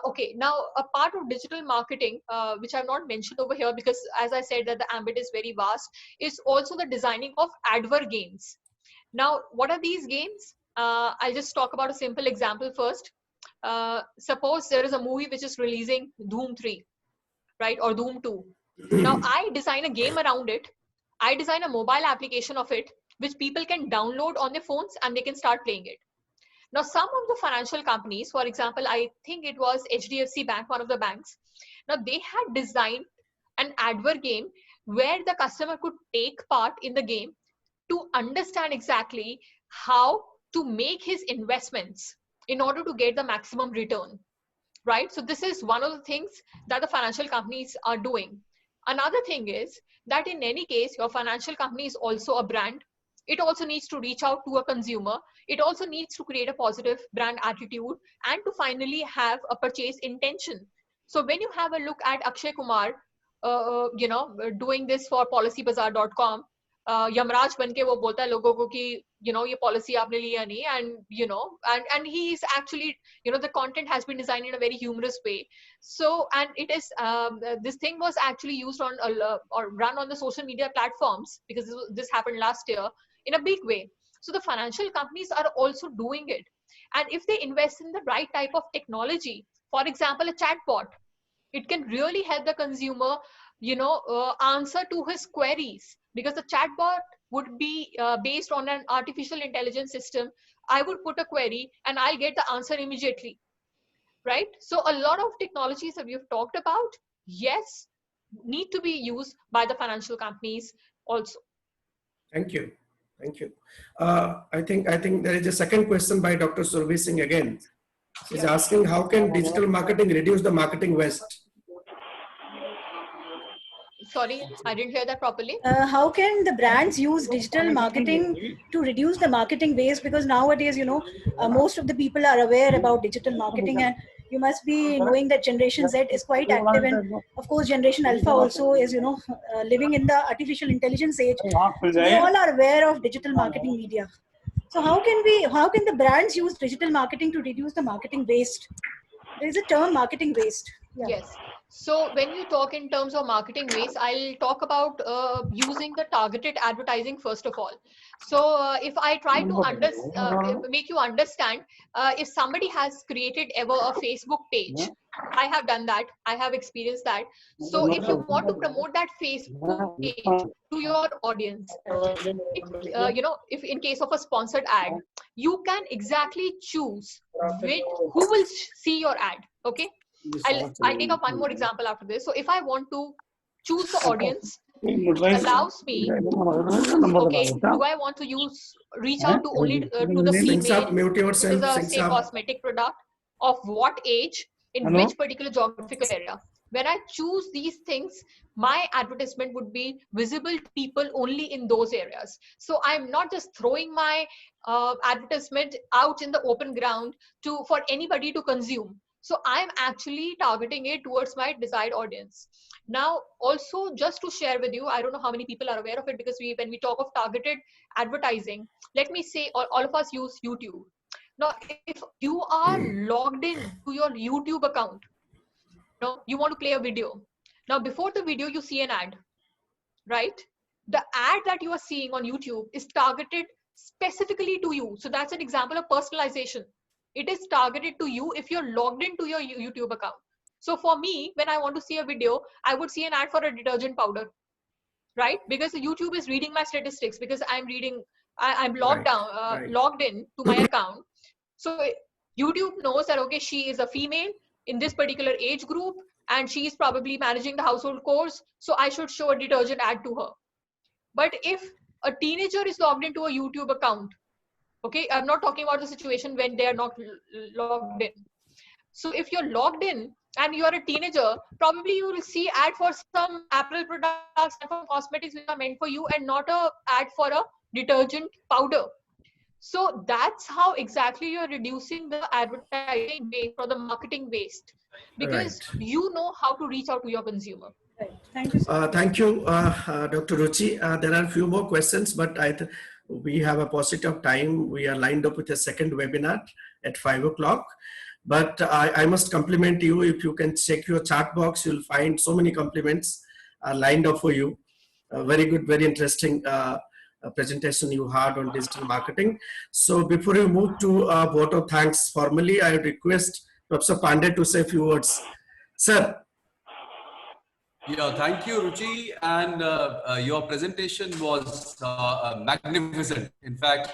Okay. Now, a part of digital marketing, which I've not mentioned over here, because as I said that the ambit is very vast, is also the designing of advert games. Now, what are these games? I'll just talk about a simple example first. Suppose there is a movie which is releasing Doom 3, right? Or Doom 2. Now, I design a game around it. I design a mobile application of it, which people can download on their phones and they can start playing it. Now, some of the financial companies, for example, I think it was HDFC Bank, one of the banks. Now, they had designed an advert game where the customer could take part in the game to understand exactly how to make his investments in order to get the maximum return, right? So this is one of the things that the financial companies are doing. Another thing is that in any case, your financial company is also a brand. It also needs to reach out to a consumer. It also needs to create a positive brand attitude and to finally have a purchase intention. So when you have a look at Akshay Kumar, doing this for policybazaar.com, Yamraj बन के वो बोलता है लोगों को कि ये policy आपने लिया नहीं, and he is actually, the content has been designed in a very humorous way. So, and it is this thing was actually used on or run on the social media platforms, because this happened last year in a big way. So the financial companies are also doing it, and if they invest in the right type of technology, for example, a chatbot, it can really help the consumer answer to his queries, because the chatbot would be based on an artificial intelligence system. I would put a query and I'll get the answer immediately, right? So a lot of technologies that we've talked about, yes, need to be used by the financial companies also. Thank you. I think there is a second question by Dr. Survi Singh again. She's asking, how can digital marketing reduce the marketing waste? Sorry, I didn't hear that properly. How can the brands use digital marketing to reduce the marketing waste? Because nowadays, most of the people are aware about digital marketing, and you must be knowing that Generation Z is quite active, and of course Generation Alpha also is, living in the artificial intelligence age. So they all are aware of digital marketing media. So how can the brands use digital marketing to reduce the marketing waste? There is a term, marketing waste. Yeah. Yes. So when you talk in terms of marketing waste, I'll talk about using the targeted advertising first of all. So if I try to make you understand, if somebody has created ever a Facebook page, I have done that. I have experienced that. So if you want to promote that Facebook page to your audience, if in case of a sponsored ad, you can exactly choose who will see your ad. Okay. I'll take up one more example after this. So if I want to choose the audience, it allows me, okay, do I want to reach out to only to the female, which is a say cosmetic product, of what age, in which particular geographical area. When I choose these things, my advertisement would be visible to people only in those areas. So I'm not just throwing my advertisement out in the open ground for anybody to consume. So I'm actually targeting it towards my desired audience. Now, also just to share with you, I don't know how many people are aware of it, because when we talk of targeted advertising, let me say all of us use YouTube. Now, if you are logged in to your YouTube account, you want to play a video. Now, before the video, you see an ad, right? The ad that you are seeing on YouTube is targeted specifically to you. So that's an example of personalization. It is targeted to you if you're logged into your YouTube account. So for me, when I want to see a video, I would see an ad for a detergent powder, right? Because YouTube is reading my statistics, because I'm logged logged in to my account. So YouTube knows that, okay, she is a female in this particular age group, and she is probably managing the household chores. So I should show a detergent ad to her. But if a teenager is logged into a YouTube account, okay, I'm not talking about the situation when they are not logged in. So if you're logged in and you're a teenager, probably you will see ad for some apparel products and for cosmetics which are meant for you, and not a ad for a detergent powder. So that's how exactly you're reducing the advertising waste or the marketing waste, because you know how to reach out to your consumer. Right. Thank you, sir. Thank you, Dr. Ruchi. There are a few more questions, but we have a paucity of time. We are lined up with a second webinar at 5 o'clock. But I must compliment you. If you can check your chat box, you'll find so many compliments lined up for you. Very good, very interesting presentation you had on digital marketing. So before you move to vote of thanks formally, I would request Professor Pandey to say a few words. Sir. Yeah, thank you, Ruchi. And your presentation was magnificent. In fact,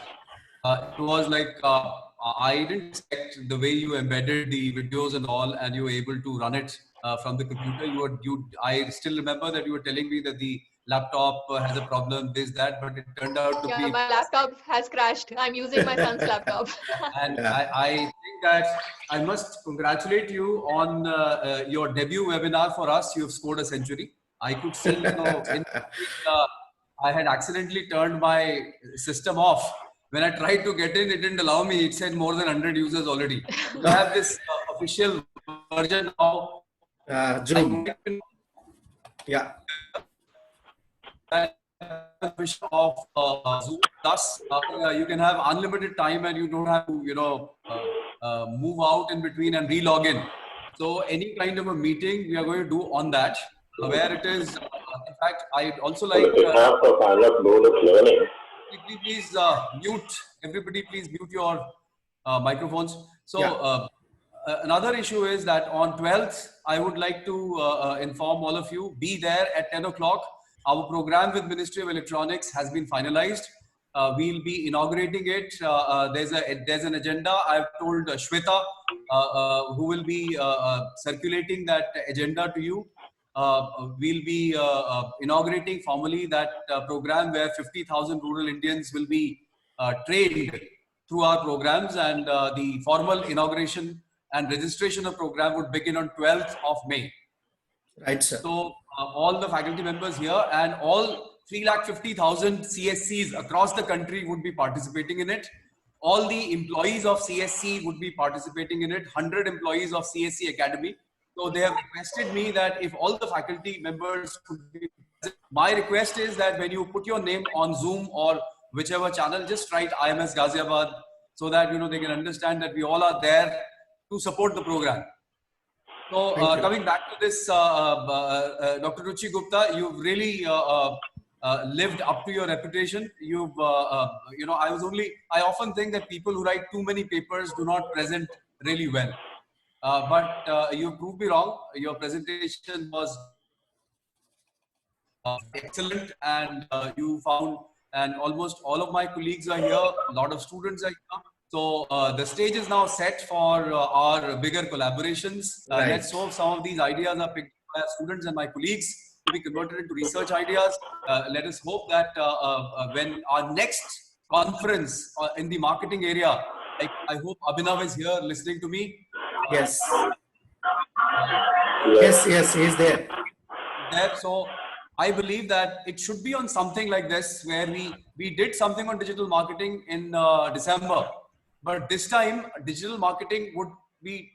it was like, I didn't expect the way you embedded the videos and all, and you were able to run it from the computer. I still remember that you were telling me that the laptop has a problem, this, that, but it turned out to be... my laptop has crashed. I'm using my son's laptop. And I think that I must congratulate you on your debut webinar for us. You've scored a century. I could see, I had accidentally turned my system off. When I tried to get in, it didn't allow me. It said more than 100 users already. So I have this official version of Zoom. Yeah. Of Zoom Plus, you can have unlimited time, and you don't have to, move out in between and re-log in. So any kind of a meeting we are going to do on that, where it is. In fact, I'd also like. Please mute everybody. Please mute your microphones. So another issue is that on 12th, I would like to inform all of you. Be there at 10 o'clock. Our program with Ministry of Electronics has been finalized. We'll be inaugurating it. There's an agenda. I've told Shweta, who will be circulating that agenda to you. We'll be inaugurating formally that program where 50,000 rural Indians will be trained through our programs, and the formal inauguration and registration of program would begin on 12th of May. Right, sir. So all the faculty members here and all 350,000 CSCs across the country would be participating in it. All the employees of CSC would be participating in it. 100 employees of CSC Academy. So they have requested me that if all the faculty members could be present, my request is that when you put your name on Zoom or whichever channel, just write IMS Ghaziabad, so that they can understand that we all are there to support the program. So coming back to this, Dr. Ruchi Gupta, you've really lived up to your reputation. You've, I often think that people who write too many papers do not present really well. But you proved me wrong. Your presentation was excellent, and you found, and almost all of my colleagues are here. A lot of students are here. So the stage is now set for our bigger collaborations. Let's hope some of these ideas are picked by students and my colleagues to be converted into research ideas. Let us hope that when our next conference in the marketing area, I hope Abhinav is here listening to me. Yes. Yes, yes, he is there. There. So I believe that it should be on something like this, where we did something on digital marketing in December, but this time digital marketing would be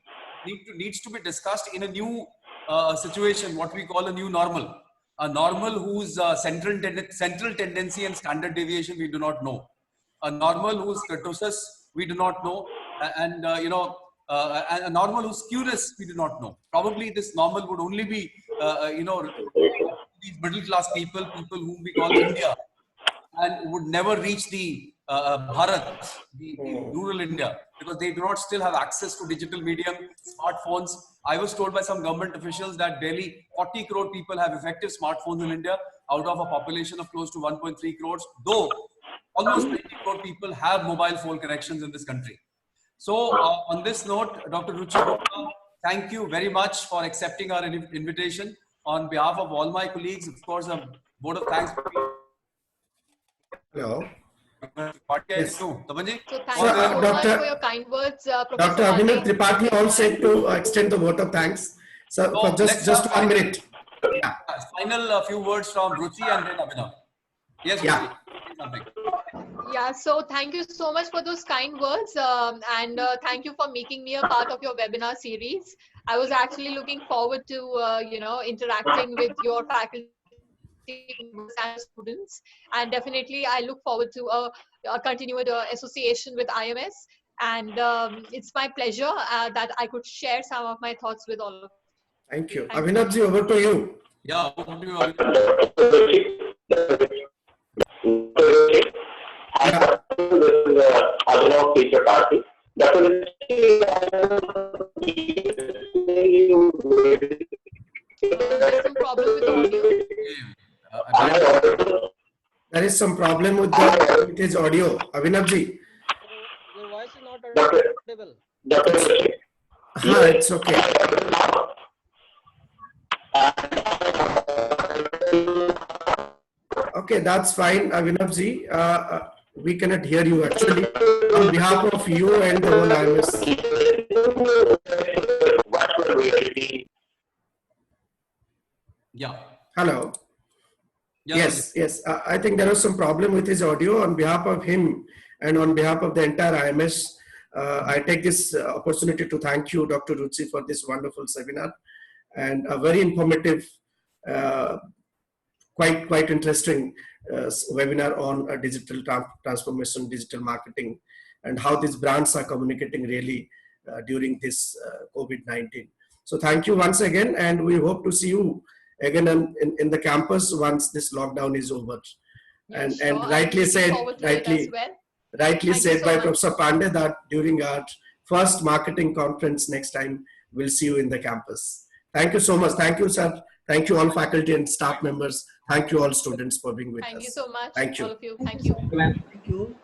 needs to be discussed in a new situation, what we call a new normal, a normal whose central tendency and standard deviation we do not know, a normal whose kurtosis we do not know, and and a normal whose skewness we do not know. Probably this normal would only be these middle class people whom we call India, and would never reach the Bharat, the rural India, because they do not still have access to digital medium, smartphones. I was told by some government officials that barely 40 crore people have effective smartphones in India out of a population of close to 1.3 crores, though almost 20 crore people have mobile phone connections in this country. So on this note, Dr. Ruchi Gupta, thank you very much for accepting our invitation. On behalf of all my colleagues, of course, a vote of thanks. Hello. Yes. So thank you so Dr. much for your kind words, Professor Dr. Abhinav Pandey. Tripathi all said to extend the vote of thanks. So So for just 1 minute. Yeah. Final few words from Ruchi and then Abhinav. Yes, Ruchi. Yeah. Say something. Yeah, so thank you so much for those kind words, and thank you for making me a part of your webinar series. I was actually looking forward to interacting with your faculty and students, and definitely I look forward to a continued association with IMS, and it's my pleasure that I could share some of my thoughts with all of you. Thank you. Thank you. Abhinavji, over to you. Yeah, over to you, Abhinav. Yeah. Abhinav P. Tripathi. Definitely, There's some problem with the audio. There is some problem with his audio. Abhinavji. Your voice is not audible. It's okay. Okay, that's fine, Abhinavji. We cannot hear you actually. On behalf of you and the whole IMS. Yeah. Hello. Yeah, Yes, yes. I think there was some problem with his audio. On behalf of him and on behalf of the entire IMS, I take this opportunity to thank you, Dr. Ruchi, for this wonderful seminar and a very informative, quite interesting webinar on digital transformation, digital marketing, and how these brands are communicating really during this COVID-19. So thank you once again, and we hope to see you again in the campus once this lockdown is over. Yeah, And sure. rightly I'm looking said, forward to it as well. rightly Thank you said so by much. Professor Pandey that during our first marketing conference next time, we'll see you in the campus. Thank you so much. Thank you, sir. Thank you all faculty and staff members. Thank you all students for being with us. Thank you so much, Thank you. all of you. Thank you. Thank you.